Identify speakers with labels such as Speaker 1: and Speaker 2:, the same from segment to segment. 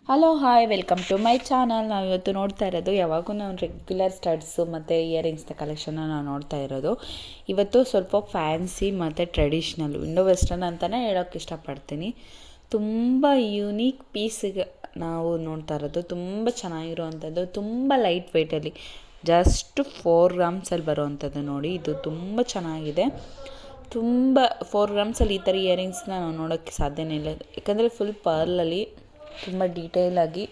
Speaker 1: Hello hi welcome to my channel. ನಾವು ಇವತ್ತು ನೋಡ್ತಾ ಇರೋದು ಯಾವಾಗೂ ನಾವು ರೆಗ್ಯುಲರ್ ಸ್ಟಡ್ಸು ಮತ್ತು ಇಯರಿಂಗ್ಸ್ನ ಕಲೆಕ್ಷನ್ನ ನಾವು ನೋಡ್ತಾ ಇರೋದು. ಇವತ್ತು ಸ್ವಲ್ಪ ಫ್ಯಾನ್ಸಿ ಮತ್ತು ಟ್ರೆಡಿಷ್ನಲ್ ಇಂಡೋ ವೆಸ್ಟರ್ನ್ ಅಂತಲೇ ಹೇಳೋಕ್ಕೆ ಇಷ್ಟಪಡ್ತೀನಿ. ತುಂಬ ಯುನೀಕ್ ಪೀಸಿಗೆ ನಾವು ನೋಡ್ತಾ ಇರೋದು. ತುಂಬ ಚೆನ್ನಾಗಿರುವಂಥದ್ದು, ತುಂಬ ಲೈಟ್ ವೆಯ್ಟಲ್ಲಿ ಜಸ್ಟ್ 4 ಗ್ರಾಮ್ಸಲ್ಲಿ ಬರುವಂಥದ್ದು ನೋಡಿ. ಇದು ತುಂಬ ಚೆನ್ನಾಗಿದೆ. ತುಂಬ 4 ಗ್ರಾಮ್ಸಲ್ಲಿ ಈ ಥರ ಇಯರಿಂಗ್ಸ್ನ ನಾವು ನೋಡೋಕ್ಕೆ ಸಾಧ್ಯನೇ ಇಲ್ಲ. ಯಾಕಂದರೆ ಫುಲ್ ಪರ್ಲಲ್ಲಿ ತುಂಬ ಡೀಟೇಲಾಗಿ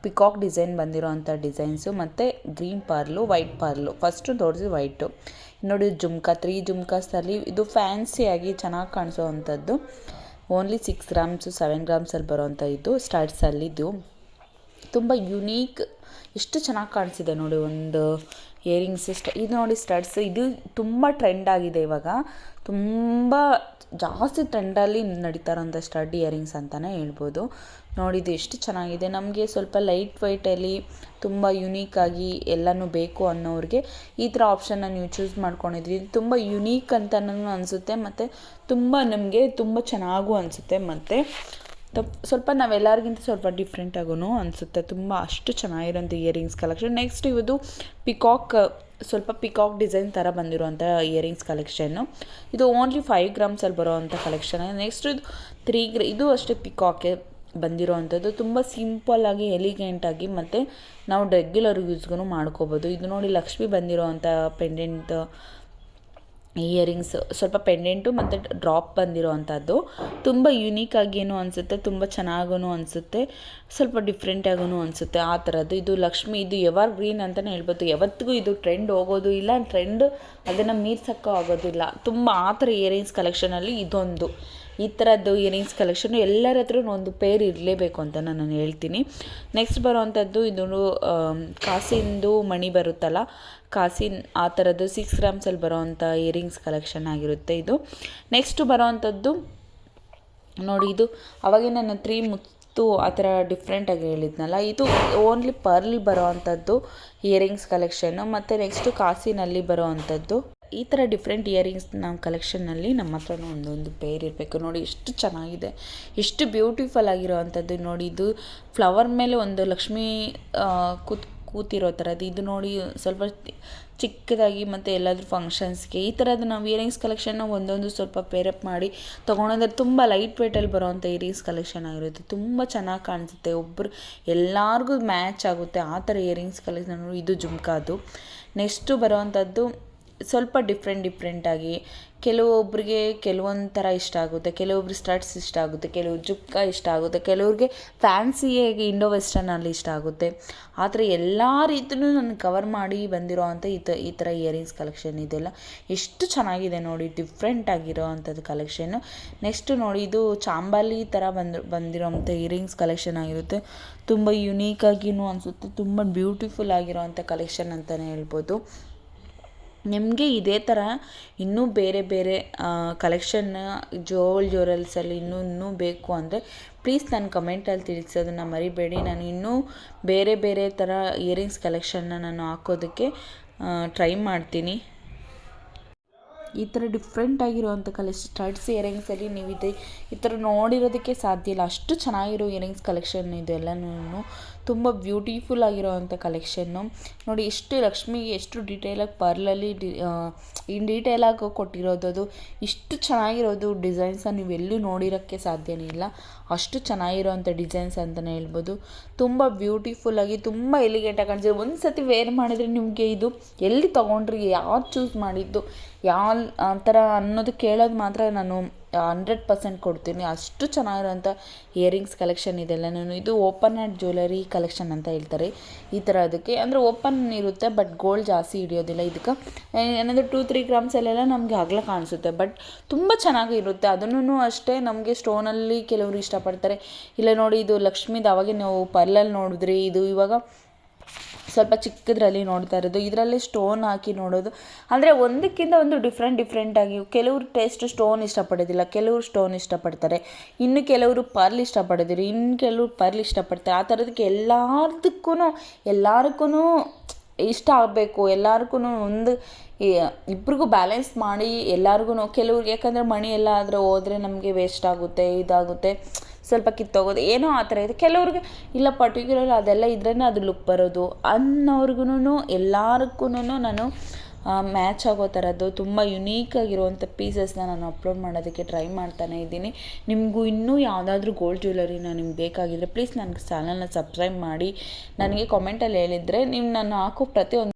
Speaker 1: ಪಿಕಾಕ್ ಡಿಸೈನ್ ಬಂದಿರೋವಂಥ ಡಿಸೈನ್ಸು ಮತ್ತು green pearl, white pearl. First ತೋರಿಸಿ ವೈಟು. ನೋಡಿ ಜುಮ್ಕಾ 3 ಜುಮ್ಕಾಸಲ್ಲಿ ಇದು ಫ್ಯಾನ್ಸಿಯಾಗಿ ಚೆನ್ನಾಗಿ ಕಾಣಿಸೋವಂಥದ್ದು. ಓನ್ಲಿ 6 ಗ್ರಾಮ್ಸು 7 ಗ್ರಾಮ್ಸಲ್ಲಿ ಬರೋವಂಥ ಇದು ಸ್ಟಡ್ಸಲ್ಲಿದ್ದು ತುಂಬ ಯುನೀಕ್. ಎಷ್ಟು ಚೆನ್ನಾಗಿ ಕಾಣಿಸಿದೆ ನೋಡಿ ಒಂದು ಇಯರಿಂಗ್ಸ್. ಇದು ನೋಡಿ ಸ್ಟಡ್ಸ್, ಇದು ತುಂಬ ಟ್ರೆಂಡ್ ಆಗಿದೆ ಇವಾಗ. ತುಂಬ ಜಾಸ್ತಿ ಟ್ರೆಂಡಲ್ಲಿ ನಡೀತಾ ಇರೋಂಥ ಸ್ಟಡ್ ಇಯರಿಂಗ್ಸ್ ಅಂತಲೇ ಹೇಳ್ಬೋದು. ನೋಡಿದ್ದು ಎಷ್ಟು ಚೆನ್ನಾಗಿದೆ. ನಮಗೆ ಸ್ವಲ್ಪ ಲೈಟ್ ವೆಯ್ಟಲ್ಲಿ ತುಂಬ ಯುನೀಕಾಗಿ ಎಲ್ಲನೂ ಬೇಕು ಅನ್ನೋರಿಗೆ ಈ ಥರ ಆಪ್ಷನ್ನ ನೀವು ಚೂಸ್ ಮಾಡ್ಕೊಂಡಿದ್ರಿ. ಇದು ತುಂಬ ಯುನೀಕ್ ಅಂತಲೂ ಅನಿಸುತ್ತೆ ಮತ್ತು ತುಂಬ ನಮಗೆ ತುಂಬ ಚೆನ್ನಾಗೂ ಅನಿಸುತ್ತೆ ಮತ್ತು ಸ್ವಲ್ಪ ನಾವೆಲ್ಲರಿಗಿಂತ ಸ್ವಲ್ಪ ಡಿಫ್ರೆಂಟಾಗೂ ಅನಿಸುತ್ತೆ. ತುಂಬ ಅಷ್ಟು ಚೆನ್ನಾಗಿರೋಂಥ ಇಯರಿಂಗ್ಸ್ ಕಲೆಕ್ಷನ್. ನೆಕ್ಸ್ಟ್ ಇವತ್ತು ಸ್ವಲ್ಪ ಪಿಕಾಕ್ ಡಿಸೈನ್ ಥರ ಬಂದಿರೋಂಥ ಇಯರಿಂಗ್ಸ್ ಕಲೆಕ್ಷನ್ನು. ಇದು ಓನ್ಲಿ 5 ಗ್ರಾಮ್ಸಲ್ಲಿ ಬರೋವಂಥ ಕಲೆಕ್ಷನ್. ನೆಕ್ಸ್ಟ್ ಇದು ಇದು ಅಷ್ಟೇ ಪಿಕಾಕೆ ಬಂದಿರೋವಂಥದ್ದು. ತುಂಬ ಸಿಂಪಲ್ಲಾಗಿ ಎಲಿಗೆಂಟಾಗಿ ಮತ್ತು ನಾವು ರೆಗ್ಯುಲರ್ ಯೂಸ್ಗೂ ಮಾಡ್ಕೋಬೋದು. ಇದು ನೋಡಿ ಲಕ್ಷ್ಮಿ ಬಂದಿರೋವಂಥ ಪೆಂಡೆಂಟ್ ಇಯರಿಂಗ್ಸ್, ಸ್ವಲ್ಪ ಪೆಂಡೆಂಟು ಮತ್ತು ಡ್ರಾಪ್ ಬಂದಿರೋವಂಥದ್ದು. ತುಂಬ ಯುನೀಕಾಗಿಯೂ ಅನಿಸುತ್ತೆ, ತುಂಬ ಚೆನ್ನಾಗೂ ಅನಿಸುತ್ತೆ, ಸ್ವಲ್ಪ ಡಿಫ್ರೆಂಟಾಗೂ ಅನಿಸುತ್ತೆ ಆ ಥರದ್ದು. ಇದು ಲಕ್ಷ್ಮಿ, ಇದು ಎವರ್ ಗ್ರೀನ್ ಅಂತಲೇ ಹೇಳ್ಬೋದು. ಯಾವತ್ತಿಗೂ ಇದು ಟ್ರೆಂಡ್ ಹೋಗೋದು ಇಲ್ಲ, ಟ್ರೆಂಡ್ ಅದನ್ನು ಮೀರ್ಸೋಕ್ಕೂ ಆಗೋದಿಲ್ಲ. ತುಂಬ ಆ ಥರ ಇಯರಿಂಗ್ಸ್ ಕಲೆಕ್ಷನಲ್ಲಿ ಇದೊಂದು ಈ ಥರದ್ದು ಇಯರಿಂಗ್ಸ್ ಕಲೆಕ್ಷನ್ನು ಎಲ್ಲರ ಹತ್ರ ಒಂದು ಪೇರ್ ಇರಲೇಬೇಕು ಅಂತ ನಾನು ಹೇಳ್ತೀನಿ. ನೆಕ್ಸ್ಟ್ ಬರೋವಂಥದ್ದು ಇದು ಕಾಸಿಂದು ಮಣಿ ಬರುತ್ತಲ್ಲ, ಕಾಸಿನ ಆ ಥರದ್ದು 6 ಗ್ರಾಮ್ಸಲ್ಲಿ ಬರೋವಂಥ ಇಯರಿಂಗ್ಸ್ ಕಲೆಕ್ಷನ್ ಆಗಿರುತ್ತೆ ಇದು. ನೆಕ್ಸ್ಟು ಬರೋವಂಥದ್ದು ನೋಡಿ, ಇದು ಅವಾಗೇ ನಾನು 3 ಮುತ್ತು ಆ ಥರ ಡಿಫ್ರೆಂಟಾಗಿ ಹೇಳಿದ್ನಲ್ಲ, ಇದು ಓನ್ಲಿ ಪರ್ಲ್ ಬರೋವಂಥದ್ದು ಇಯರಿಂಗ್ಸ್ ಕಲೆಕ್ಷನ್ನು. ಮತ್ತು ನೆಕ್ಸ್ಟು ಕಾಸಿನಲ್ಲಿ ಬರೋವಂಥದ್ದು. ಈ ಥರ ಡಿಫ್ರೆಂಟ್ ಇಯರಿಂಗ್ಸ್ ನಾವು ಕಲೆಕ್ಷನ್ನಲ್ಲಿ ನಮ್ಮ ಹತ್ರನೂ ಒಂದೊಂದು ಪೇರ್ ಇರಬೇಕು. ನೋಡಿ ಎಷ್ಟು ಚೆನ್ನಾಗಿದೆ, ಎಷ್ಟು ಬ್ಯೂಟಿಫುಲ್ ಆಗಿರೋವಂಥದ್ದು. ನೋಡಿ ಇದು ಫ್ಲವರ್ ಮೇಲೆ ಒಂದು ಲಕ್ಷ್ಮಿ ಕೂತಿರೋ ಥರದ್ದು. ಇದು ನೋಡಿ ಸ್ವಲ್ಪ ಚಿಕ್ಕದಾಗಿ ಮತ್ತು ಎಲ್ಲಾದರೂ ಫಂಕ್ಷನ್ಸ್ಗೆ ಈ ಥರದ್ದು ನಾವು ಇಯರಿಂಗ್ಸ್ ಕಲೆಕ್ಷನ್ನ ಒಂದೊಂದು ಸ್ವಲ್ಪ ಪೇರಪ್ ಮಾಡಿ ತೊಗೊಂಡಂದ್ರೆ ತುಂಬ ಲೈಟ್ ವೆಯ್ಟಲ್ಲಿ ಬರೋವಂಥ ಇಯರಿಂಗ್ಸ್ ಕಲೆಕ್ಷನ್ ಆಗಿರುತ್ತೆ. ತುಂಬ ಚೆನ್ನಾಗಿ ಕಾಣಿಸುತ್ತೆ, ಎಲ್ಲರಿಗೂ ಮ್ಯಾಚ್ ಆಗುತ್ತೆ ಆ ಥರ ಇಯರಿಂಗ್ಸ್ ಕಲೆಕ್ಷನ್. ಇದು ಜುಮ್ಕಾದು. ನೆಕ್ಸ್ಟು ಬರೋವಂಥದ್ದು ಸ್ವಲ್ಪ ಡಿಫ್ರೆಂಟಾಗಿ ಕೆಲವೊಬ್ಬರಿಗೆ ಕೆಲವೊಂದು ಥರ ಇಷ್ಟ ಆಗುತ್ತೆ, ಕೆಲವೊಬ್ರು ಸ್ಟಡ್ಸ್ ಇಷ್ಟ ಆಗುತ್ತೆ, ಕೆಲವ್ರು ಜುಮ್ಕಾ ಇಷ್ಟ ಆಗುತ್ತೆ, ಕೆಲವ್ರಿಗೆ ಫ್ಯಾನ್ಸಿಯಾಗಿ ಇಂಡೋ ವೆಸ್ಟರ್ನಲ್ಲಿ ಇಷ್ಟ ಆಗುತ್ತೆ. ಆ ಥರ ಎಲ್ಲ ರೀತಿಯೂ ನಾನು ಕವರ್ ಮಾಡಿ ಬಂದಿರೋ ಅಂಥ ಈ ಥರ ಇಯರಿಂಗ್ಸ್ ಕಲೆಕ್ಷನ್ ಇದೆಲ್ಲ ಎಷ್ಟು ಚೆನ್ನಾಗಿದೆ ನೋಡಿ, ಡಿಫ್ರೆಂಟ್ ಆಗಿರೋ ಅಂಥದ್ದು ಕಲೆಕ್ಷನ್ನು. ನೆಕ್ಸ್ಟು ನೋಡಿ, ಇದು ಚಾಂಬಾಲಿ ಥರ ಬಂದಿರೋವಂಥ ಇಯರಿಂಗ್ಸ್ ಕಲೆಕ್ಷನ್ ಆಗಿರುತ್ತೆ. ತುಂಬ ಯುನೀಕಾಗಿಯೂ ಅನಿಸುತ್ತೆ, ತುಂಬ ಬ್ಯೂಟಿಫುಲ್ ಆಗಿರೋ ಅಂಥ ಕಲೆಕ್ಷನ್ ಅಂತಲೇ ಹೇಳ್ಬೋದು. ನಿಮಗೆ ಇದೇ ಥರ ಇನ್ನೂ ಬೇರೆ ಬೇರೆ ಕಲೆಕ್ಷನ್ನ ಜ್ಯುವೆಲ್ಸಲ್ಲಿ ಇನ್ನೂ ಬೇಕು ಅಂದರೆ ಪ್ಲೀಸ್ ನನ್ನ ಕಮೆಂಟಲ್ಲಿ ತಿಳಿಸೋದನ್ನು ಮರಿಬೇಡಿ. ನಾನು ಇನ್ನೂ ಬೇರೆ ಬೇರೆ ಥರ ಇಯರಿಂಗ್ಸ್ ಕಲೆಕ್ಷನ್ನ ನಾನು ಹಾಕೋದಕ್ಕೆ ಟ್ರೈ ಮಾಡ್ತೀನಿ. ಈ ಥರ ಡಿಫ್ರೆಂಟ್ ಆಗಿರುವಂಥ ಸ್ಟಡ್ಸ್ ಇಯರಿಂಗ್ಸಲ್ಲಿ ನೀವು ಈ ಥರ ನೋಡಿರೋದಕ್ಕೆ ಸಾಧ್ಯ ಇಲ್ಲ, ಅಷ್ಟು ಚೆನ್ನಾಗಿರೋ ಇಯರಿಂಗ್ಸ್ ಕಲೆಕ್ಷನ್ ಇದೆಲ್ಲನೂ. ತುಂಬ ಬ್ಯೂಟಿಫುಲ್ ಆಗಿರೋವಂಥ ಕಲೆಕ್ಷನ್ನು ನೋಡಿ. ಎಷ್ಟು ಲಕ್ಷ್ಮಿಗೆ ಎಷ್ಟು ಡೀಟೇಲಾಗಿ ಪರ್ಲಲ್ಲಿ ಇನ್ ಡೀಟೇಲಾಗಿ ಕೊಟ್ಟಿರೋದು, ಅದು ಇಷ್ಟು ಚೆನ್ನಾಗಿರೋದು ಡಿಸೈನ್ಸ ನೀವು ಎಲ್ಲೂ ನೋಡಿರೋಕ್ಕೆ ಸಾಧ್ಯನೇ ಇಲ್ಲ. ಅಷ್ಟು ಚೆನ್ನಾಗಿರೋವಂಥ ಡಿಸೈನ್ಸ್ ಅಂತಲೇ ಹೇಳ್ಬೋದು. ತುಂಬ ಬ್ಯೂಟಿಫುಲ್ಲಾಗಿ ತುಂಬ ಎಲಿಗೆಂಟಾಗಿ ಕಾಣಿಸಿದೆ. ಒಂದು ಸತಿ ವೇರ್ ಮಾಡಿದರೆ ನಿಮಗೆ ಇದು ಎಲ್ಲಿ ತೊಗೊಂಡ್ರಿ, ಯಾವ್ದು ಚೂಸ್ ಮಾಡಿದ್ದು, ಯಾವ ಥರ ಅನ್ನೋದು ಕೇಳೋದು ಮಾತ್ರ ನಾನು 100% ಕೊಡ್ತೀನಿ. ಅಷ್ಟು ಚೆನ್ನಾಗಿರೋಂಥ ಇಯರಿಂಗ್ಸ್ ಕಲೆಕ್ಷನ್ ಇದೆಲ್ಲ. ಇದು ಓಪನ್ ಆ್ಯಂಡ್ ಜ್ಯುವೆಲರಿ ಕಲೆಕ್ಷನ್ ಅಂತ ಹೇಳ್ತಾರೆ ಈ ಥರ. ಅದಕ್ಕೆ ಅಂದರೆ ಓಪನ್ ಇರುತ್ತೆ ಬಟ್ ಗೋಲ್ಡ್ ಜಾಸ್ತಿ ಹಿಡಿಯೋದಿಲ್ಲ. ಇದಕ್ಕೆ ಏನಂದರೆ 2-3 ಗ್ರಾಮ್ಸಲ್ಲೆಲ್ಲ ನಮಗೆ ಅಗಲ ಕಾಣಿಸುತ್ತೆ, ಬಟ್ ತುಂಬ ಚೆನ್ನಾಗಿರುತ್ತೆ. ಅದನ್ನು ಅಷ್ಟೇ ನಮಗೆ ಸ್ಟೋನಲ್ಲಿ ಕೆಲವರು ಇಷ್ಟಪಡ್ತಾರೆ. ಇಲ್ಲ ನೋಡಿ, ಇದು ಲಕ್ಷ್ಮೀದು ಅವಾಗೆ ನಾವು ಪರ್ಲಲ್ಲಿ ನೋಡಿದ್ರಿ, ಇದು ಇವಾಗ ಸ್ವಲ್ಪ ಚಿಕ್ಕದ್ರಲ್ಲಿ ನೋಡ್ತಾ ಇರೋದು. ಇದರಲ್ಲಿ ಸ್ಟೋನ್ ಹಾಕಿ ನೋಡೋದು ಅಂದರೆ ಒಂದಕ್ಕಿಂತ ಒಂದು ಡಿಫ್ರೆಂಟಾಗಿ. ಕೆಲವರು ಟೇಸ್ಟ್ ಸ್ಟೋನ್ ಇಷ್ಟಪಡೋದಿಲ್ಲ, ಕೆಲವರು ಸ್ಟೋನ್ ಇಷ್ಟಪಡ್ತಾರೆ, ಇನ್ನು ಕೆಲವರು ಪರ್ಲ್ ಇಷ್ಟಪಡೋದಿಲ್ಲ, ಇನ್ನು ಕೆಲವರು ಪರ್ಲ್ ಇಷ್ಟಪಡ್ತಾರೆ. ಆ ಥರದಕ್ಕೆ ಎಲ್ಲರಿಗೂ ಇಷ್ಟ ಆಗಬೇಕು ಎಲ್ಲರಿಗೂ ಒಂದು ಇಬ್ರಿಗೂ ಬ್ಯಾಲೆನ್ಸ್ ಮಾಡಿ ಎಲ್ಲರಿಗೂ ಕೆಲವ್ರಿಗೆ, ಯಾಕಂದರೆ ಮಣಿ ಎಲ್ಲ ಆದರೆ ಹೋದರೆ ನಮಗೆ ವೇಸ್ಟ್ ಆಗುತ್ತೆ, ಇದಾಗುತ್ತೆ, ಸ್ವಲ್ಪ ಕಿತ್ತೋಗೋದು, ಏನೋ ಆ ಥರ ಇದೆ. ಕೆಲವ್ರಿಗೆ ಇಲ್ಲ ಪರ್ಟಿಕ್ಯುಲರ್ ಅದೆಲ್ಲ ಇದ್ರೇ ಅದು ಲುಕ್ ಬರೋದು ಅನ್ನೋರ್ಗು ಎಲ್ಲರಿಗೂ ನಾನು ಮ್ಯಾಚ್ ಆಗೋ ಥರದ್ದು ತುಂಬ ಯುನೀಕಾಗಿರುವಂಥ ಪೀಸಸ್ನ ನಾನು ಅಪ್ಲೋಡ್ ಮಾಡೋದಕ್ಕೆ ಟ್ರೈ ಮಾಡ್ತಾನೆ ಇದ್ದೀನಿ. ನಿಮಗೂ ಇನ್ನೂ ಯಾವುದಾದ್ರೂ ಗೋಲ್ಡ್ ಜ್ಯುವೆಲರಿನ ನಿಮ್ಗೆ ಬೇಕಾಗಿದ್ದರೆ ಪ್ಲೀಸ್ ನನಗೆ ಚಾನಲ್ನ ಸಬ್ಸ್ಕ್ರೈಬ್ ಮಾಡಿ ನನಗೆ ಕಾಮೆಂಟಲ್ಲಿ ಹೇಳಿದರೆ ನೀವು ನಾನು ಹಾಕೋ ಪ್ರತಿಯೊಂದು